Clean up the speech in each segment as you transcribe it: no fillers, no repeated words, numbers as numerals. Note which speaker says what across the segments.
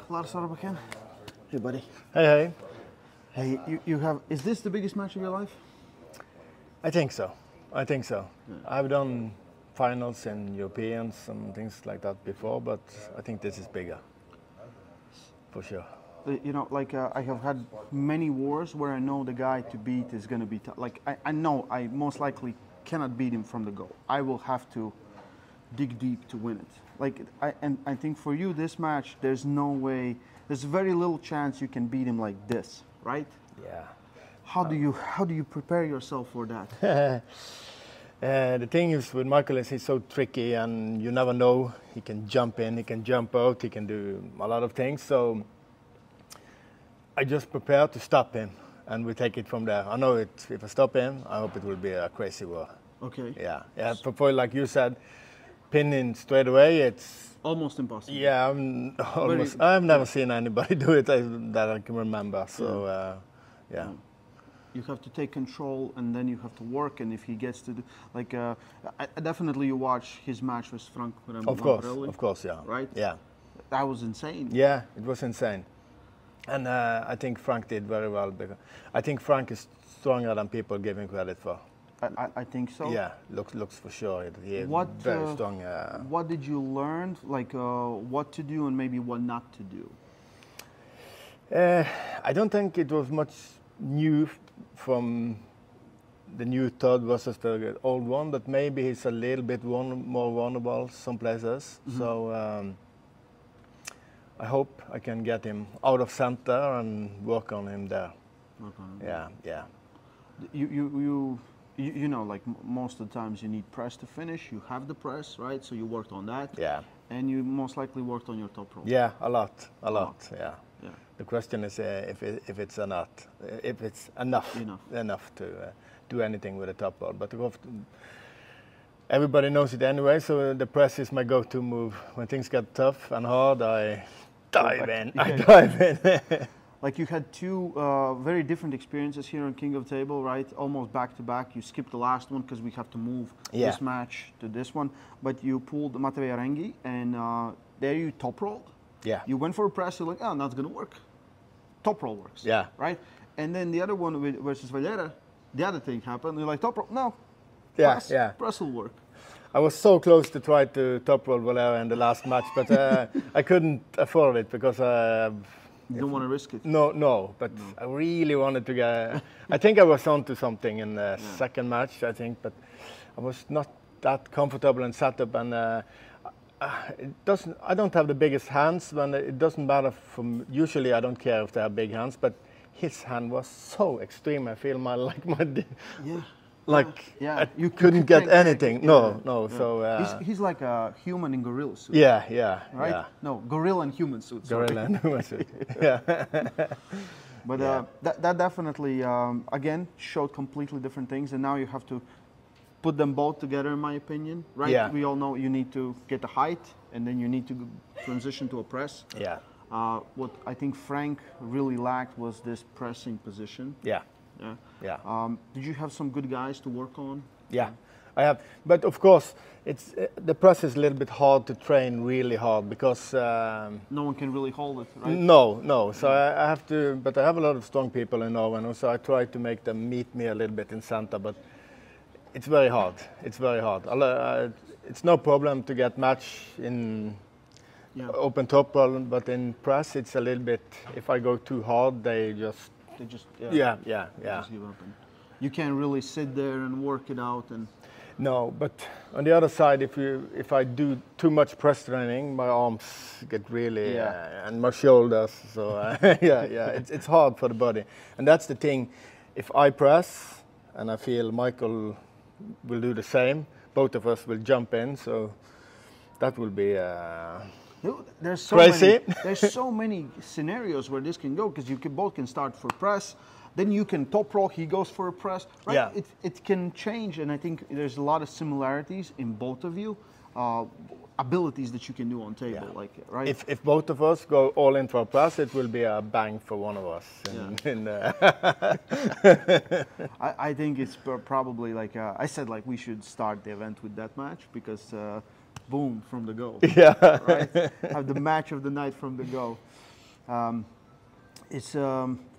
Speaker 1: Lars again. Hey, buddy.
Speaker 2: Hey.
Speaker 1: Hey, you have. Is this the biggest match of your life?
Speaker 2: I think so. Yeah. I've done finals in Europeans and things like that before, but I think this is bigger, for sure.
Speaker 1: You know, like I have had many wars where I know the guy to beat is going to be tough. Like I know I most likely cannot beat him from the go. I will have to dig deep to win it. Like I think for you this match, there's no way. There's very little chance you can beat him like this, right?
Speaker 2: Yeah.
Speaker 1: How do you prepare yourself for that?
Speaker 2: The thing is with Michael is he's so tricky and you never know. He can jump in, he can jump out, he can do a lot of things. So I just prepare to stop him and we take it from there. I know if I stop him, I hope it will be a crazy war.
Speaker 1: Okay.
Speaker 2: Yeah. For like you said, pinning straight away, it's
Speaker 1: almost impossible.
Speaker 2: Yeah, I've never seen anybody do it that I can remember. So yeah.
Speaker 1: You have to take control and then you have to work. And if he gets to do, like, definitely you watch his match with Frank.
Speaker 2: Of course, yeah.
Speaker 1: Right?
Speaker 2: Yeah.
Speaker 1: That was insane.
Speaker 2: Yeah, it was insane. And I think Frank did very well because I think Frank is stronger than people give him credit for.
Speaker 1: I think so.
Speaker 2: Yeah, looks for sure. He is very strong.
Speaker 1: What did you learn, like what to do and maybe what not to do?
Speaker 2: I don't think it was much new from the new TODD versus the old one, but maybe he's a little bit more vulnerable some places. Mm-hmm. So I hope I can get him out of center and work on him there. Yeah.
Speaker 1: You know, like most of the times you need press to finish. You have the press, right? So you worked on that.
Speaker 2: Yeah.
Speaker 1: And you most likely worked on your top rope.
Speaker 2: Yeah, a lot. Yeah. The question is if it's enough to do anything with the top rope. But everybody knows it anyway. So the press is my go-to move. When things get tough and hard, I dive in.
Speaker 1: Like you had two very different experiences here on King of the Table, right? Almost back to back. You skipped the last one because we have to move this match to this one. But you pulled Matvei Arengi, and there you top rolled.
Speaker 2: Yeah.
Speaker 1: You went for a press. You're like, oh, that's gonna work. Top roll works.
Speaker 2: Yeah.
Speaker 1: Right. And then the other one versus Valera, the other thing happened. You're like, top roll, no.
Speaker 2: Yeah.
Speaker 1: Press will work.
Speaker 2: I was so close to try to top roll Valera in the last match, but I couldn't afford it because.
Speaker 1: You don't want to risk it.
Speaker 2: No, but I really wanted to get. I think I was onto something in the second match, I think, but I was not that comfortable in setup, and I don't have the biggest hands. When it doesn't matter. Usually, I don't care if they have big hands, but his hand was so extreme. I feel you couldn't get anything. No. So
Speaker 1: he's like a human in gorilla suit.
Speaker 2: Yeah.
Speaker 1: Right? Yeah. No, gorilla and human suit.
Speaker 2: Gorilla and human suit. Yeah.
Speaker 1: But that definitely again showed completely different things, and now you have to put them both together, in my opinion. Right?
Speaker 2: Yeah.
Speaker 1: We all know you need to get the height, and then you need to transition to a press.
Speaker 2: Yeah.
Speaker 1: What I think Frank really lacked was this pressing position.
Speaker 2: Yeah.
Speaker 1: Did you have some good guys to work on?
Speaker 2: Yeah, I have. But of course, it's the press is a little bit hard to train really hard because
Speaker 1: no one can really hold it, right?
Speaker 2: No. So I have to. But I have a lot of strong people in Norway, so I try to make them meet me a little bit in center. But it's very hard. It's no problem to get match in open top roll, but in press it's a little bit. If I go too hard, they just just give up. And you can't really sit there and work it out. And no, but on the other side, if I do too much press training, my arms get really and my shoulders. So it's hard for the body, and that's the thing. If I press and I feel Michael will do the same, both of us will jump in. So that will be.
Speaker 1: There's
Speaker 2: crazy.
Speaker 1: There's so many scenarios where this can go because you both can start for press, then you can top roll. He goes for a press. Right?
Speaker 2: Yeah.
Speaker 1: It can change, and I think there's a lot of similarities in both of you, abilities that you can do on table.
Speaker 2: Yeah.
Speaker 1: Like right.
Speaker 2: If both of us go all in for a press, it will be a bang for one of us.
Speaker 1: I think it's probably like I said, like we should start the event with that match because boom, from the go.
Speaker 2: Yeah.
Speaker 1: Right? Have the match of the night from the go.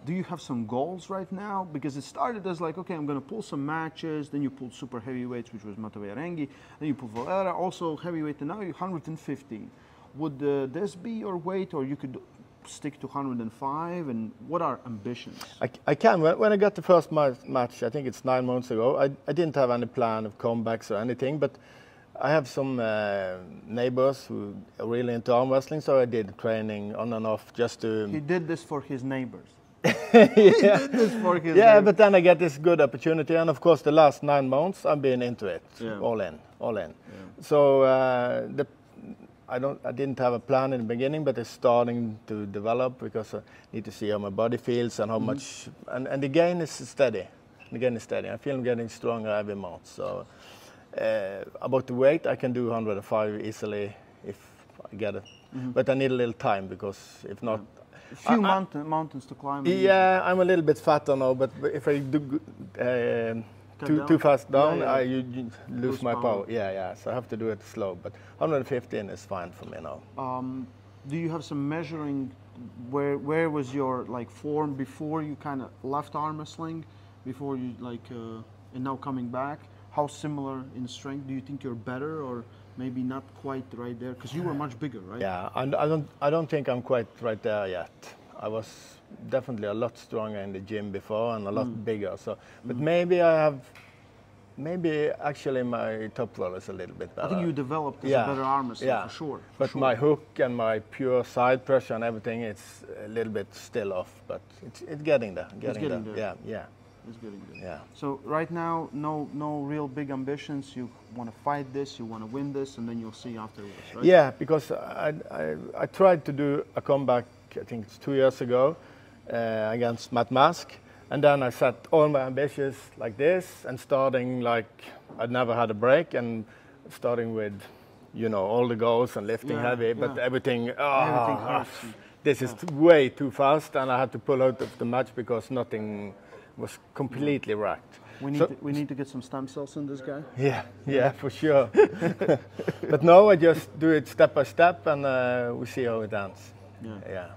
Speaker 1: Do you have some goals right now? Because it started as like, okay, I'm going to pull some matches. Then you pulled super heavyweights, which was Matavierengi. Then you pulled Valera, also heavyweight, and now you're 115. Would this be your weight, or you could stick to 105? And what are ambitions?
Speaker 2: I can. When I got the first match, I think it's 9 months ago, I didn't have any plan of comebacks or anything, but I have some neighbors who are really into arm wrestling, so I did training on and off just to...
Speaker 1: He did this for his neighbors.
Speaker 2: Yeah,
Speaker 1: He did this for his
Speaker 2: yeah,
Speaker 1: neighbors.
Speaker 2: but then I get this good opportunity, and of course the last 9 months I've been into it,
Speaker 1: Yeah.
Speaker 2: all in.
Speaker 1: Yeah.
Speaker 2: So I didn't have a plan in the beginning, but it's starting to develop because I need to see how my body feels and how much, and the gain is steady. The gain is steady. I feel I'm getting stronger every month. So about the weight, I can do 105 easily if I get it, but I need a little time because if not.
Speaker 1: A few mountains to climb.
Speaker 2: Yeah, I'm a little bit fatter now, but if I do too fast down, you lose my power. Yeah. So I have to do it slow. But 115 is fine for me now.
Speaker 1: Do you have some measuring? Where was your like form before you kind of left arm wrestling, before you like, and now coming back? How similar in strength? Do you think you're better, or maybe not quite right there? Because you were much bigger, right?
Speaker 2: Yeah, I don't think I'm quite right there yet. I was definitely a lot stronger in the gym before and a lot bigger. So, but maybe maybe actually my top roll is a little bit better.
Speaker 1: I think you developed as a better arm wrestler for sure.
Speaker 2: But my hook and my pure side pressure and everything, it's a little bit still off. But it's getting there.
Speaker 1: It's getting there.
Speaker 2: Yeah.
Speaker 1: It's getting there.
Speaker 2: Yeah.
Speaker 1: So right now, no real big ambitions. You want to fight this, you want to win this, and then you'll see afterwards, right?
Speaker 2: Yeah, because I tried to do a comeback, I think it's 2 years ago, against Matt Mask, and then I set all my ambitions like this, and starting like I'd never had a break, and starting with, all the goals and lifting heavy, but everything
Speaker 1: hurts.
Speaker 2: this is way too fast, and I had to pull out of the match because nothing was completely wrecked.
Speaker 1: We need to get some stem cells in this guy.
Speaker 2: Yeah, for sure. But no, I just do it step by step, and we see how it ends. Yeah.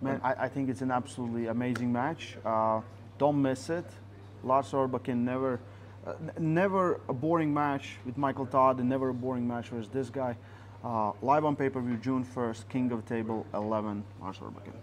Speaker 1: Man, I think it's an absolutely amazing match. Don't miss it. Lars Orbakin, never a boring match with Michael Todd, and never a boring match versus this guy. Live on pay-per-view June 1st, King of Table 11, Lars Orbakin.